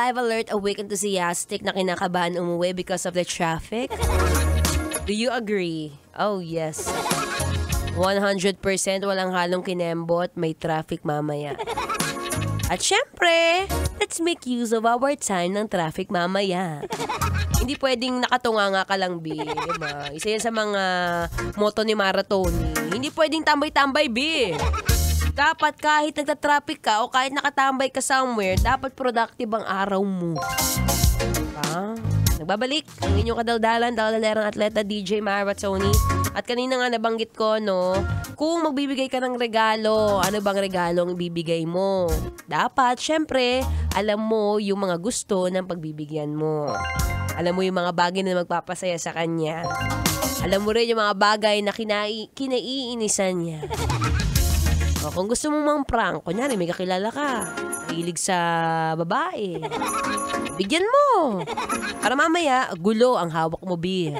alive, alert, awake, enthusiastic na kinakabahan umuwi because of the traffic? Do you agree? Oh, yes. 100% walang halong kinembot, may traffic mamaya. At syempre, let's make use of our time ng traffic mamaya. Hindi pwedeng nakatunganga ka lang, B. Diba? Isa yan sa mga motto ni Maratoni. Hindi pwedeng tambay-tambay, B. Dapat kahit nagta-traffic ka o kahit nakatambay ka somewhere, dapat productive ang araw mo. Nagbabalik ang inyong kadaldalan, daldalerang atleta DJ Maratoni. At kanina nga nabanggit ko, no, kung magbibigay ka ng regalo, ano bang regalo ang ibibigay mo? Dapat, syempre, alam mo yung mga gusto ng pagbibigyan mo. Alam mo yung mga bagay na magpapasaya sa kanya. Alam mo rin yung mga bagay na kinaiinisan niya. O, kung gusto mong mang prank, kunyari may kakilala ka, hilig sa babae, bigyan mo. Para mamaya, gulo ang hawak mo, B.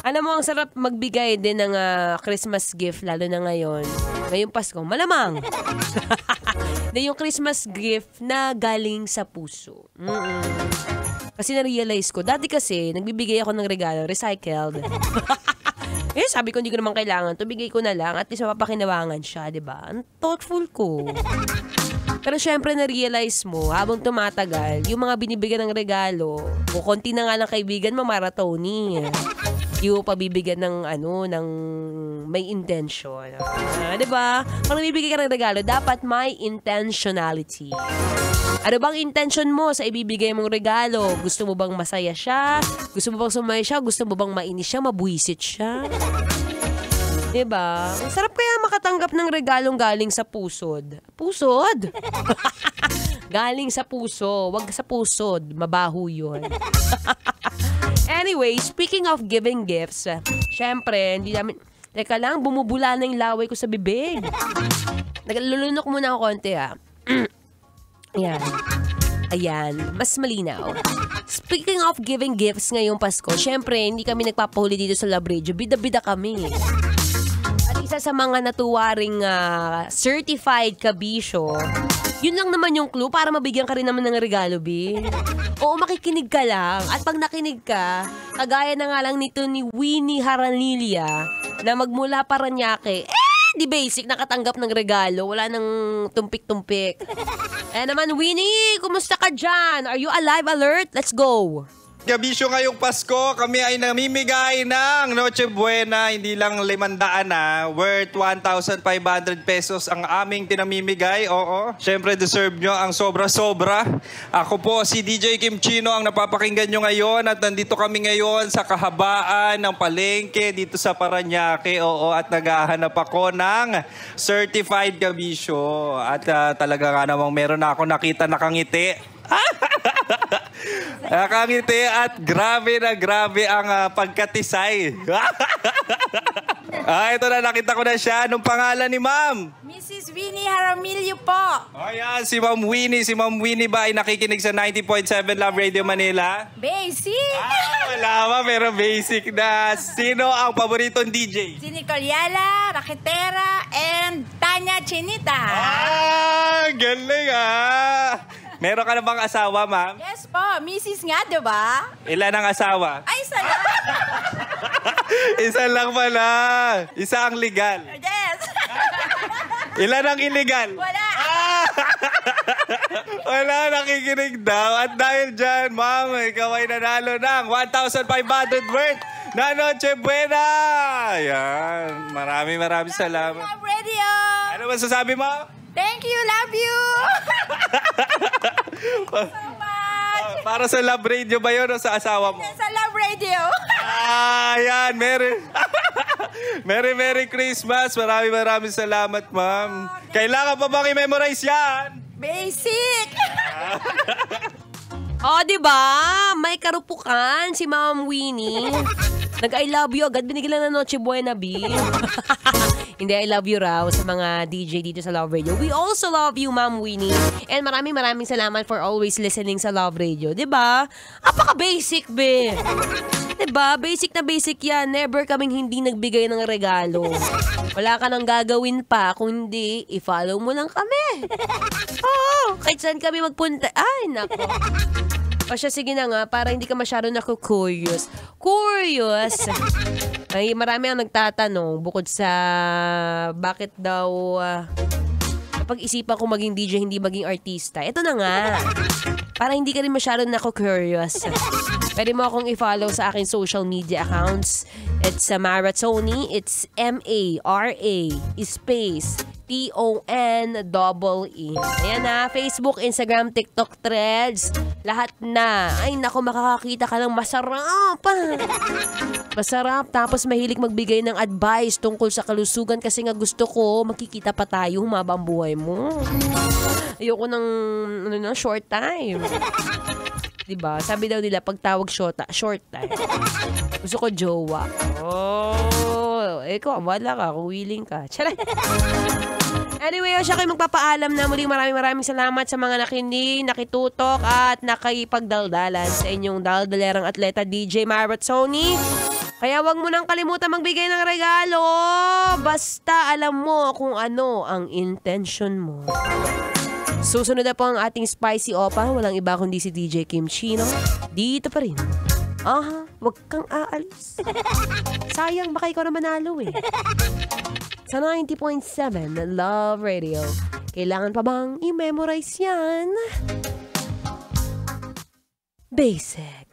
Alam mo, ang sarap magbigay din ng Christmas gift, lalo na ngayon. Ngayong Pasko, malamang. Na yung Christmas gift na galing sa puso. Kasi na-realize ko, dati kasi, nagbibigay ako ng regalo, recycled. Sabi ko, hindi ko naman kailangan. Bigay ko na lang, at least mapapakinabangan siya, diba? Ang thoughtful ko. Pero syempre, na-realize mo, habang tumatagal, yung mga binibigyan ng regalo, o konti na nga lang kaibigan mo, Maratoni. Yung pabibigyan ng ng may intention. Diba? Kung nabibigay ka ng regalo, dapat may intentionality. Ano bang intention mo sa ibibigay mong regalo? Gusto mo bang masaya siya? Gusto mo bang sumaya siya? Gusto mo bang mainis siya? Mabuisit siya? Diba? Sarap kaya makatanggap ng regalong galing sa pusod. Pusod? Galing sa puso. Wag sa pusod. Mabaho yun. Anyway, speaking of giving gifts, syempre, hindi namin... Teka lang, bumubula na yung laway ko sa bibig. Naglulunok muna ako konti, Ayan. Ayan. Mas malinaw. Speaking of giving gifts ngayong Pasko, syempre, hindi kami nagpapahuli dito sa Love Radio. Bida-bida kami. At isa sa mga natuwaring certified kabisyo, yun lang naman yung clue para mabigyan ka rin naman ng regalo, B. Oo, makikinig ka lang. At pag nakinig ka, kagaya na nga lang nito ni Winnie Haranilia na magmula Paranaque, di basic, nakatanggap ng regalo. Wala nang tumpik-tumpik. Naman, Winnie, kumusta ka dyan? Are you alive, alert? Let's go! Kabisyo ngayong Pasko, kami ay namimigay ng Noche Buena, hindi lang 500 worth 1,500 pesos ang aming tinamimigay. Oo, syempre deserve nyo ang sobra-sobra. Ako po si DJ Kim Chino ang napapakinggan nyo ngayon at nandito kami ngayon sa kahabaan ng palengke dito sa Paranaque. Oo, at naghahanap ako ng certified kabisyo. At talaga nga namang meron na ako nakita nakangiti. Nakangiti at grabe na grabe ang pagkatisay. Ito na, nakita ko na siya. Anong pangalan ni Ma'am? Mrs. Winnie Jaramillo po. Ayan, si Ma'am Winnie. Si Ma'am Winnie ba ay nakikinig sa 90.7 Love Radio Manila? Basic! Wala ba, pero basic na. Sino ang paboritong DJ? Si Nicole Yala, Raketera, and Tanya Chinita. Galing Meron ka na bang asawa, Ma'am? Yes po, Mrs. nga, diba? Ilan ang asawa? Ay, isa lang. Isa lang pala. Isa ang legal. Yes. Ilan ang illegal? Wala. Wala, nakikinig daw. At dahil dyan, Ma'am, ikaw ay nanalo ng 1,500 worth na Noche Buena. Ayan. Maraming salamat. Love Radio. Ano masasabi mo? Thank you, love you. So much. Para sa Love Radio ba yun o sa asawa mo? Sa Love Radio. Ayan, Merry Christmas. Maraming salamat, Ma'am. Kailangan pa bang i-memorize yan? Basic. Oh, di ba? May karupukan si Ma'am Winnie. Nag-I love you agad, binigyan lang ng Noche Buena, B. Hindi, I love you raw sa mga DJ dito sa Love Radio. We also love you, Ma'am Winnie. And maraming salamat for always listening sa Love Radio. Diba? Apaka-basic, be. Diba? Basic na basic yan. Never kaming hindi nagbigay ng regalo. Wala ka nang gagawin pa. Kung hindi, i-follow mo lang kami. Oo, kahit saan kami magpunta. Ay, nako. O siya, sige na nga, para hindi ka masyado naku-curious. Curious! Ay, marami ang nagtatanong bukod sa bakit daw napag-isipan ko maging DJ, hindi maging artista. Ito na nga. Para hindi ka rin masyado naku-curious. Pwede mo akong i-follow sa aking social media accounts. It's Mara Tony. It's M-A-R-A space T-O-N-E-E. Ayan na, Facebook, Instagram, TikTok, Threads. Lahat na. Ay, naku, makakakita ka ng masarap. Masarap. Tapos mahilig magbigay ng advice tungkol sa kalusugan kasi nga gusto ko, makikita pa tayo, humaba ang buhay mo. Ayoko ng short time. Diba? Sabi daw nila, pag tawag short time. Gusto ko jowa. Oh, ikaw, wala ka, kung willing ka. Charay! Anyway, siya kayo magpapaalam na muling maraming salamat sa mga nakinig, nakitutok at nakipagdaldalan sa inyong daldalerang atleta DJ Mara Tony. Kaya wag mo nang kalimutan magbigay ng regalo. Basta alam mo kung ano ang intention mo. Susunod na po ang ating spicy opa. Walang iba kundi si DJ Kim Chino. Dito pa rin. Aha, wag kang aalis. Sayang, baka ikaw na manalo eh. Sa 90.7 Love Radio. Kailangan pa bang i-memorize yan? Basic.